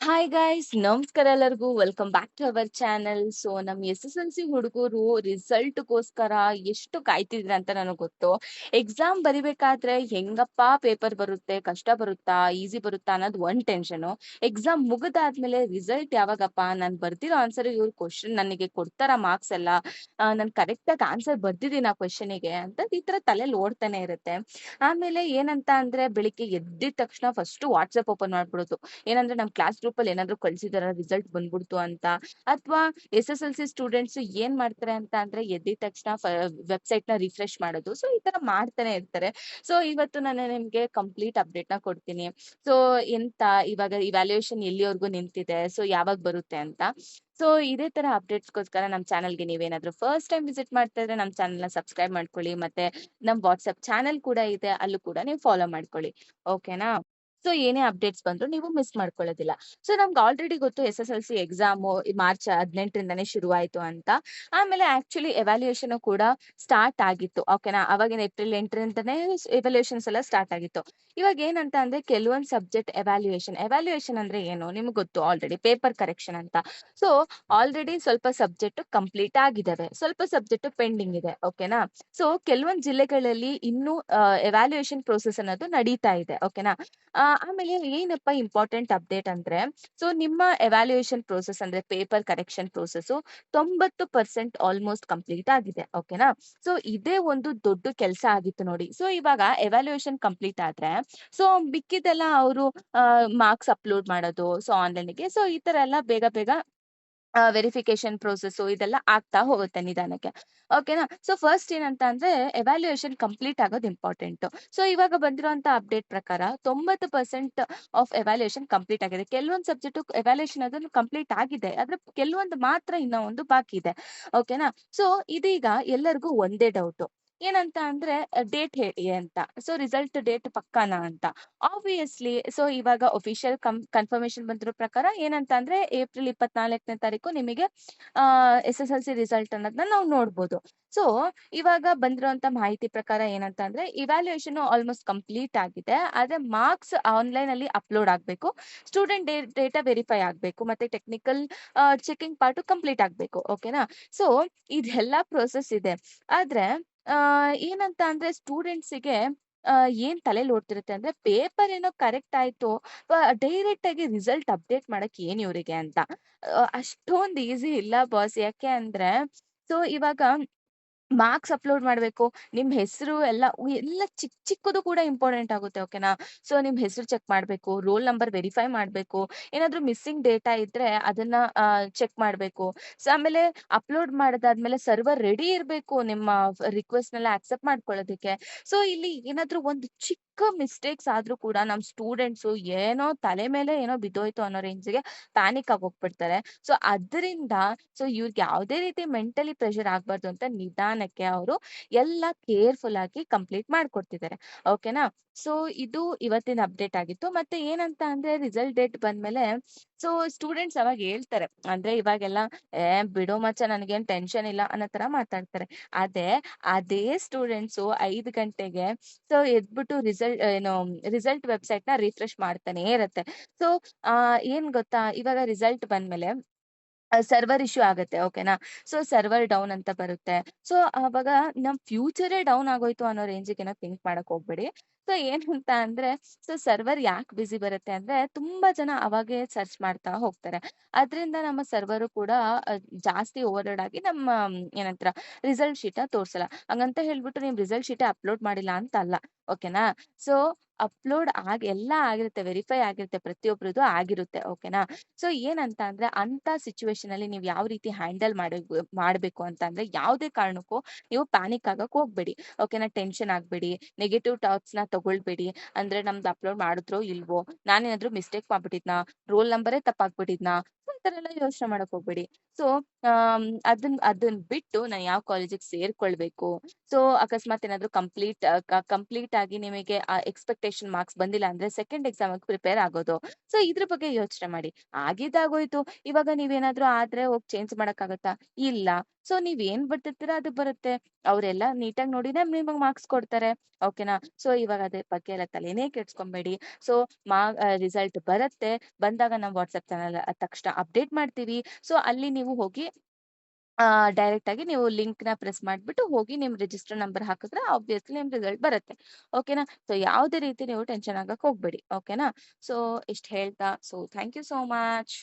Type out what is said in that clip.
Hi guys ನಮಸ್ಕಾರ ಎಲ್ಲರಿಗೂ welcome back to our channel. So ನಮ್ ಎಸ್ ಎಸ್ ಎಲ್ ಸಿ ಹುಡುಗರು ರಿಸಲ್ಟ್ಗೋಸ್ಕರ ಎಷ್ಟು ಕಾಯ್ತಿದ್ರೆ ಅಂತ ನನಗೆ ಗೊತ್ತು. ಎಕ್ಸಾಮ್ ಬರಿಬೇಕಾದ್ರೆ ಹೆಂಗಪ್ಪ ಪೇಪರ್ ಬರುತ್ತೆ, ಕಷ್ಟ ಬರುತ್ತಾ, ಈಸಿ ಬರುತ್ತಾ ಅನ್ನೋದು ಒಂದ್ ಟೆನ್ಷನು. ಎಕ್ಸಾಮ್ ಮುಗಿದಾದ್ಮೇಲೆ ರಿಸಲ್ಟ್ ಯಾವಾಗಪ್ಪ, ನಾನು ಬರ್ದಿರೋ ಆನ್ಸರ್ ಇವ್ರು ಕ್ವಶನ್ ನನಗೆ ಕೊಡ್ತಾರ ಮಾರ್ಕ್ಸ್ ಎಲ್ಲ, ನಾನು ಕರೆಕ್ಟ್ ಆಗಿ ಆನ್ಸರ್ ಬರ್ದಿದ್ದೀನಿ ಆ ಕ್ವಶನಿಗೆ ಅಂತ ಈ ತರ ತಲೆಯಲ್ಲಿ ಓಡ್ತಾನೆ ಇರುತ್ತೆ. ಆಮೇಲೆ ಏನಂತ ಅಂದ್ರೆ ಬೆಳಿಗ್ಗೆ ಎದ್ದಿದ ತಕ್ಷಣ ಫಸ್ಟ್ ವಾಟ್ಸ್ಆಪ್ ಓಪನ್ ಮಾಡ್ಬಿಡೋದು. ಏನಂದ್ರೆ ನಮ್ ಕ್ಲಾಸ್ ಗ್ರೂಪ್ ಅಲ್ಲಿ ಏನಾದ್ರು ಕಳ್ಸಿದಾರ ರಿಸಲ್ಟ್ ಬಂದ್ಬಿಡ್ತು ಅಂತ. ಅಥವಾ S S L C students ಏನ್ ಮಾಡ್ತಾರೆ ಅಂತ ಅಂದ್ರೆ ಎದ್ದಿದ ತಕ್ಷಣ ವೆಬ್ಸೈಟ್ ನ ರಿಫ್ರೆಶ್ ಮಾಡೋದು. ಸೊ ಈ ತರ ಮಾಡ್ತಾನೆ ಇರ್ತಾರೆ. ಸೊ ಇವತ್ತು ನಾನು ನಿಮ್ಗೆ ಕಂಪ್ಲೀಟ್ ಅಪ್ಡೇಟ್ ನ ಕೊಡ್ತೀನಿ. ಸೊ ಎಂತ ಇವಾಗ ಇವ್ಯಾಲ್ಯೂಯೇಷನ್ ಎಲ್ಲಿವರೆಗೂ ನಿಂತಿದೆ, ಸೊ ಯಾವಾಗ ಬರುತ್ತೆ ಅಂತ. ಸೊ ಇದೇ ತರ ಅಪ್ಡೇಟ್ಸ್ಗೋಸ್ಕರ ನಮ್ಮ ಚಾನಲ್ಗೆ ನೀವೇನಾದ್ರೂ ಫಸ್ಟ್ ಟೈಮ್ ವಿಸಿಟ್ ಮಾಡ್ತಾ ಇದ್ರೆ ನಮ್ಮ ಚಾನಲ್ನ ಸಬ್ಸ್ಕ್ರೈಬ್ ಮಾಡ್ಕೊಳ್ಳಿ. ಮತ್ತೆ ನಮ್ ವಾಟ್ಸ್ಆಪ್ ಚಾನಲ್ ಕೂಡ ಇದೆ, ಅಲ್ಲೂ ಕೂಡ ನೀವು ಫಾಲೋ ಮಾಡ್ಕೊಳ್ಳಿ. ಓಕೆನಾ? ಸೊ ಏನೇ ಅಪ್ಡೇಟ್ಸ್ ಬಂದ್ರು ನೀವು ಮಿಸ್ ಮಾಡ್ಕೊಳ್ಳೋದಿಲ್ಲ. ಸೊ ನಮ್ಗೆ ಆಲ್ರೆಡಿ ಗೊತ್ತು S S L C exam March 18ರಿಂದಾನೇ ಶುರುವಾಯ್ತು ಅಂತ. ಆಮೇಲೆ ಆಕ್ಚುಲಿ ಎವ್ಯಾಲ್ಯೂಯೇಷನ್ ಕೂಡ ಸ್ಟಾರ್ಟ್ ಆಗಿತ್ತು. ಓಕೆನಾ? ಅವಾಗಿನ ಏಪ್ರಿಲ್ 8ರಿಂದಾನೇ ಎವ್ಯಾಲ್ಯೂಯೇಷನ್ಸ್ ಎಲ್ಲ ಸ್ಟಾರ್ಟ್ ಆಗಿತ್ತು. ಇವಾಗ ಏನಂತ ಅಂದ್ರೆ ಕೆಲವೊಂದು ಸಬ್ಜೆಕ್ಟ್ ಎವ್ಯಾಲ್ಯೂಯೇಷನ್ ಅಂದ್ರೆ ಏನು ನಿಮ್ಗೆ ಗೊತ್ತು, ಆಲ್ರೆಡಿ ಪೇಪರ್ ಕರೆಕ್ಷನ್ ಅಂತ. ಸೊ ಆಲ್ರೆಡಿ ಸ್ವಲ್ಪ ಸಬ್ಜೆಕ್ಟ್ ಕಂಪ್ಲೀಟ್ ಆಗಿದಾವೆ, ಸ್ವಲ್ಪ ಸಬ್ಜೆಕ್ಟ್ ಪೆಂಡಿಂಗ್ ಇದೆ. ಓಕೆನಾ? ಸೊ ಕೆಲವೊಂದು ಜಿಲ್ಲೆಗಳಲ್ಲಿ ಇನ್ನೂ ಎವ್ಯಾಲ್ಯೂಯೇಷನ್ ಪ್ರೋಸೆಸ್ ಅನ್ನೋದು ನಡೀತಾ ಇದೆ. ಓಕೆನಾ? ಆಮೇಲೆ ಏನಪ್ಪಾ ಇಂಪಾರ್ಟೆಂಟ್ ಅಪ್ಡೇಟ್ ಅಂದ್ರೆ, ಸೊ ನಿಮ್ಮ ಎವ್ಯಾಲ್ಯೂಯೇಷನ್ ಪ್ರೋಸೆಸ್ ಅಂದ್ರೆ paper correction process 90% almost complete ಆಗಿದೆ. ಓಕೆನಾ? ಸೊ ಇದೇ ಒಂದು ದೊಡ್ಡ ಕೆಲಸ ಆಗಿತ್ತು ನೋಡಿ. ಸೊ ಇವಾಗ ಎವ್ಯಾಲ್ಯೂಯೇಷನ್ ಕಂಪ್ಲೀಟ್ ಆದ್ರೆ ಸೊ ಮಿಕ್ಕಿದೆಲ್ಲ ಅವರು ಮಾರ್ಕ್ಸ್ ಅಪ್ಲೋಡ್ ಮಾಡೋದು, ಸೊ ಆನ್ಲೈನ್ಗೆ, ಸೊ ಈ ತರ ಎಲ್ಲ ಬೇಗ ಬೇಗ ವೆರಿಫಿಕೇಶನ್ ಪ್ರೋಸೆಸ್ ಇದೆಲ್ಲ ಆಗ್ತಾ ಹೋಗುತ್ತೆ ನಿಧಾನಕ್ಕೆ. ಓಕೆನಾ? ಸೊ ಫಸ್ಟ್ ಏನಂತ ಅಂದ್ರೆ ಎವ್ಯಾಲ್ಯೂಯೇಷನ್ ಕಂಪ್ಲೀಟ್ ಆಗೋದು ಇಂಪಾರ್ಟೆಂಟ್. ಸೊ ಇವಾಗ ಬಂದಿರುವಂತ ಅಪ್ಡೇಟ್ ಪ್ರಕಾರ 90% ಆಫ್ ಎವ್ಯಾಲ್ಯೂಯೇಷನ್ ಕಂಪ್ಲೀಟ್ ಆಗಿದೆ. ಕೆಲವೊಂದು ಸಬ್ಜೆಕ್ಟ್ ಎವ್ಯಾಲ್ಯೂಯೇಷನ್ ಅದನ್ನು ಕಂಪ್ಲೀಟ್ ಆಗಿದೆ, ಆದ್ರೆ ಕೆಲವೊಂದು ಮಾತ್ರ ಇನ್ನೂ ಒಂದು ಬಾಕಿ ಇದೆ. ಓಕೆನಾ? ಸೊ ಇದೀಗ ಎಲ್ಲರಿಗೂ ಒಂದೇ ಡೌಟ್, ಏನಂತ ಅಂದ್ರೆ ಡೇಟ್ ಹೇಳಿ ಅಂತ. ಸೊ ರಿಸಲ್ಟ್ ಡೇಟ್ ಪಕ್ಕಾನಾ ಅಂತ. ಆಬ್ವಿಯಸ್ಲಿ ಸೊ ಇವಾಗ ಒಫಿಷಿಯಲ್ ಕನ್ಫರ್ಮೇಶನ್ ಬಂದಿರೋ ಪ್ರಕಾರ ಏನಂತ ಅಂದ್ರೆ ಏಪ್ರಿಲ್ 24ನೇ ತಾರೀಕು ನಿಮಗೆ S S L C result ಅನ್ನೋದನ್ನ ನಾವು ನೋಡ್ಬೋದು. ಸೊ ಇವಾಗ ಬಂದಿರುವಂತ ಮಾಹಿತಿ ಪ್ರಕಾರ ಏನಂತ ಅಂದ್ರೆ ಇವ್ಯಾಲ್ಯೂಯೇಷನ್ ಆಲ್ಮೋಸ್ಟ್ ಕಂಪ್ಲೀಟ್ ಆಗಿದೆ, ಆದ್ರೆ ಮಾರ್ಕ್ಸ್ ಆನ್ಲೈನ್ ಅಲ್ಲಿ ಅಪ್ಲೋಡ್ ಆಗ್ಬೇಕು, ಸ್ಟೂಡೆಂಟ್ ಡೇಟಾ ವೆರಿಫೈ ಆಗ್ಬೇಕು, ಮತ್ತೆ ಟೆಕ್ನಿಕಲ್ ಚೆಕಿಂಗ್ ಪಾರ್ಟ್ ಕಂಪ್ಲೀಟ್ ಆಗ್ಬೇಕು. ಓಕೆನಾ? ಸೊ ಇದೆಲ್ಲ ಪ್ರೋಸೆಸ್ ಇದೆ. ಆದ್ರೆ ಏನಂತ ಅಂದ್ರೆ ಸ್ಟೂಡೆಂಟ್ಸಿಗೆ ಏನ್ ತಲೆಯಲ್ಲಿ ಓಡ್ತಿರುತ್ತೆ ಅಂದ್ರೆ ಪೇಪರ್ ಏನೋ ಕರೆಕ್ಟ್ ಆಯ್ತು, ಡೈರೆಕ್ಟ್ ಆಗಿ ರಿಸಲ್ಟ್ ಅಪ್ಡೇಟ್ ಮಾಡಕ್ ಏನ್ ಇವ್ರಿಗೆ ಅಂತ. ಅಷ್ಟೊಂದ್ ಈಸಿ ಇಲ್ಲ ಬಾಸ್. ಯಾಕೆ ಅಂದ್ರೆ ಸೊ ಇವಾಗ ಮಾರ್ಕ್ಸ್ ಅಪ್ಲೋಡ್ ಮಾಡ್ಬೇಕು. ನಿಮ್ ಹೆಸರು ಎಲ್ಲ ಚಿಕ್ಕ ಚಿಕ್ಕದು ಕೂಡ ಇಂಪಾರ್ಟೆಂಟ್ ಆಗುತ್ತೆ. ಓಕೆನಾ? ಸೊ ನಿಮ್ ಹೆಸರು ಚೆಕ್ ಮಾಡ್ಬೇಕು, ರೋಲ್ ನಂಬರ್ ವೆರಿಫೈ ಮಾಡ್ಬೇಕು, ಏನಾದ್ರು ಮಿಸ್ಸಿಂಗ್ ಡೇಟಾ ಇದ್ರೆ ಅದನ್ನ ಚೆಕ್ ಮಾಡ್ಬೇಕು. ಸೊ ಆಮೇಲೆ ಅಪ್ಲೋಡ್ ಮಾಡಿದಾದ್ಮೇಲೆ ಸರ್ವರ್ ರೆಡಿ ಇರ್ಬೇಕು ನಿಮ್ಮ ರಿಕ್ವೆಸ್ಟ್‌ನೆಲ್ಲ ಅಕ್ಸೆಪ್ಟ್ ಮಾಡ್ಕೊಳ್ಳೋದಕ್ಕೆ. ಸೊ ಇಲ್ಲಿ ಏನಾದ್ರು ಒಂದು ಚಿಕ್ಕ ಮಿಸ್ಟೇಕ್ಸ್ ಆದ್ರೂ ಕೂಡ ನಮ್ ಸ್ಟೂಡೆಂಟ್ಸು ಏನೋ ತಲೆ ಮೇಲೆ ಏನೋ ಬಿದ್ದೋಯ್ತು ಅನ್ನೋ ರೇಂಜ್‌ಗೆ ಪ್ಯಾನಿಕ್ ಆಗಿ ಹೋಗ್ಬಿಡ್ತಾರೆ. ಸೊ ಅದರಿಂದ ಸೊ ಇವ್ರಿಗೆ ಯಾವುದೇ ರೀತಿ ಮೆಂಟಲಿ ಪ್ರೆಷರ್ ಆಗ್ಬಾರ್ದು ಅಂತ ನಿಧಾನಕ್ಕೆ ಅವರು ಎಲ್ಲ ಕೇರ್‌ಫುಲ್ ಆಗಿ ಕಂಪ್ಲೀಟ್ ಮಾಡ್ಕೊಡ್ತಿದ್ದಾರೆ. ಓಕೆನಾ? ಸೊ ಇದು ಇವತ್ತಿನ ಅಪ್ಡೇಟ್ ಆಗಿತ್ತು. ಮತ್ತೆ ಏನಂತ ಅಂದ್ರೆ ರಿಸಲ್ಟ್ ಡೇಟ್ ಬಂದ್ಮೇಲೆ ಸೊ ಸ್ಟೂಡೆಂಟ್ಸ್ ಅವಾಗ ಹೇಳ್ತಾರೆ. ಅಂದ್ರೆ ಇವಾಗೆಲ್ಲ "ಏ ಬಿಡು ಮಚ್ಚ ನನಗೇನ್ ಟೆನ್ಷನ್ ಇಲ್ಲ" ಅನ್ನೋ ತರ ಮಾತಾಡ್ತಾರೆ. ಅದೇ ಅದೇ ಸ್ಟೂಡೆಂಟ್ಸು 5 ಗಂಟೆಗೆ ಸೊ ಎದ್ಬಿಟ್ಟು ರಿಸಲ್ಟ್ ವೆಬ್ಸೈಟ್‌ನ ರಿಫ್ರೆಶ್ ಮಾಡ್ತಾನೆ ಇರತ್ತೆ. ಸೊ ಏನ್ ಗೊತ್ತಾ, ಇವಾಗ ರಿಸಲ್ಟ್ ಬಂದ್ಮೇಲೆ ಸರ್ವರ್ ಇಶ್ಯೂ ಆಗತ್ತೆ. ಓಕೆನಾ? ಸೊ ಸರ್ವರ್ ಡೌನ್ ಅಂತ ಬರುತ್ತೆ. ಸೊ ಅವಾಗ ನಮ್ ಫ್ಯೂಚರೇ ಡೌನ್ ಆಗೋಯ್ತು ಅನ್ನೋ ರೇಂಜಿಗೇನು ಥಿಂಕ್ ಮಾಡಕ್ ಹೋಗ್ಬೇಡಿ. ಸೊ ಏನಂತ ಅಂದ್ರೆ ಸೊ ಸರ್ವರ್ ಯಾಕ್ ಬಿಸಿ ಬರುತ್ತೆ ಅಂದ್ರೆ ತುಂಬಾ ಜನ ಅವಾಗೆ ಸರ್ಚ್ ಮಾಡ್ತಾ ಹೋಗ್ತಾರೆ. ಅದ್ರಿಂದ ನಮ್ಮ ಸರ್ವರು ಕೂಡ ಜಾಸ್ತಿ ಓವರ್‌ಲೋಡ್ ಆಗಿ ನಮ್ಮ ಏನಂತೀರ ರಿಸಲ್ಟ್ ಶೀಟ್‌ನ ತೋರ್ಸಲ್ಲ. ಹಂಗಂತ ಹೇಳ್ಬಿಟ್ಟು ನೀವು ರಿಸಲ್ಟ್ ಶೀಟೇ ಅಪ್ಲೋಡ್ ಮಾಡಿಲ್ಲ ಅಂತ ಅಲ್ಲ. ಓಕೆನಾ? ಸೊ ಅಪ್ಲೋಡ್ ಎಲ್ಲ ಆಗಿರುತ್ತೆ, ವೆರಿಫೈ ಆಗಿರುತ್ತೆ, ಪ್ರತಿಯೊಬ್ರದ್ದು ಆಗಿರುತ್ತೆ. ಓಕೆನಾ? ಸೊ ಏನಂತ ಅಂದ್ರೆ ಅಂತ ಸಿಚುವೇಶನ್ ಅಲ್ಲಿ ನೀವು ಯಾವ ರೀತಿ ಹ್ಯಾಂಡಲ್ ಮಾಡ್ಬೇಕು ಅಂತ ಅಂದ್ರೆ ಯಾವುದೇ ಕಾರಣಕ್ಕೂ ನೀವು ಪ್ಯಾನಿಕ್ ಆಗಕ್ ಹೋಗ್ಬೇಡಿ. ಓಕೆನಾ? ಟೆನ್ಷನ್ ಆಗ್ಬೇಡಿ, ನೆಗೆಟಿವ್ ಥಾಟ್ಸ್ ನ ತಗೊಳ್ಬೇಡಿ. ಅಂದ್ರೆ ನಮ್ದು ಅಪ್ಲೋಡ್ ಮಾಡಿದ್ರೋ ಇಲ್ವೋ, ನಾನೇನಾದ್ರೂ ಮಿಸ್ಟೇಕ್ ಮಾಡ್ಬಿಟ್ಟಿದ್ನಾ, ರೋಲ್ ನಂಬರೇ ತಪ್ಪಾಗ್ಬಿಟ್ಟಿದ್ನಾ, ಸೊ ಈ ತರ ಎಲ್ಲ ಯೋಚನೆ ಮಾಡಕ್ ಹೋಗ್ಬೇಡಿ. ಸೊ ಅದನ್ ಅದನ್ ಬಿಟ್ಟು ನಾನು ಯಾವ ಕಾಲೇಜಿಗೆ ಸೇರ್ಕೊಳ್ಬೇಕು, ಸೊ ಅಕಸ್ಮಾತ್ ಏನಾದ್ರು ಕಂಪ್ಲೀಟ್ ಆಗಿ ನಿಮಗೆ ಆ ಎಕ್ಸ್‌ಪೆಕ್ಟೇಷನ್ ಮಾರ್ಕ್ಸ್ ಬಂದಿಲ್ಲ ಅಂದ್ರೆ ಸೆಕೆಂಡ್ ಎಕ್ಸಾಮ್‌ಗೆ ಪ್ರಿಪೇರ್ ಆಗೋದು. ಸೊ ಇದ್ರ ಬಗ್ಗೆ ಯೋಚನೆ ಮಾಡಿ. ಆಗಿದ್ದಾಗೋಯ್ತು. ಇವಾಗ ನೀವೇನಾದ್ರೂ ಆದ್ರೆ ಹೋಗಿ ಚೇಂಜ್ ಮಾಡಕ್ಕಾಗತ್ತಾ? ಇಲ್ಲ. ಸೊ ನೀವ್ ಏನ್ ಬರ್ದಿರ್ತೀರಾ ಅದು ಬರುತ್ತೆ. ಅವ್ರೆಲ್ಲ ನೀಟಾಗಿ ನೋಡಿನೇ ನಿಮಗ್ ಮಾರ್ಕ್ಸ್ ಕೊಡ್ತಾರೆ. ಓಕೆನಾ? ಸೊ ಇವಾಗ ಅದ್ರ ಬಗ್ಗೆ ಎಲ್ಲ ತಲೆನೇ ಕೆಡ್ಸ್ಕೊಂಬೇಡಿ. ಸೊ ರಿಸಲ್ಟ್ ಬರುತ್ತೆ. ಬಂದಾಗ ನಾವು ವಾಟ್ಸ್‌ಆಪ್ ಚಾನಲ್ ತಕ್ಷಣ ಅಪ್ಡೇಟ್ ಮಾಡ್ತೀವಿ. ಸೊ ಅಲ್ಲಿ ನೀವು ಹೋಗಿ ಡೈರೆಕ್ಟ್ ಆಗಿ ನೀವು ಲಿಂಕ್‌ನ ಪ್ರೆಸ್ ಮಾಡ್ಬಿಟ್ಟು ಹೋಗಿ ನಿಮ್ ರಿಜಿಸ್ಟರ್ ನಂಬರ್ ಹಾಕಿದ್ರೆ ಆಬ್ವಿಯಸ್ಲಿ ನಿಮ್ ರಿಸಲ್ಟ್ ಬರುತ್ತೆ. ಓಕೆನಾ? ಸೊ ಯಾವುದೇ ರೀತಿ ನೀವು ಟೆನ್ಷನ್ ಆಗಕ್ ಹೋಗ್ಬೇಡಿ. ಓಕೆನಾ? ಸೊ ಇಷ್ಟ್ ಹೇಳ್ತಾ ಥ್ಯಾಂಕ್ ಯು ಸೋ ಮಚ್.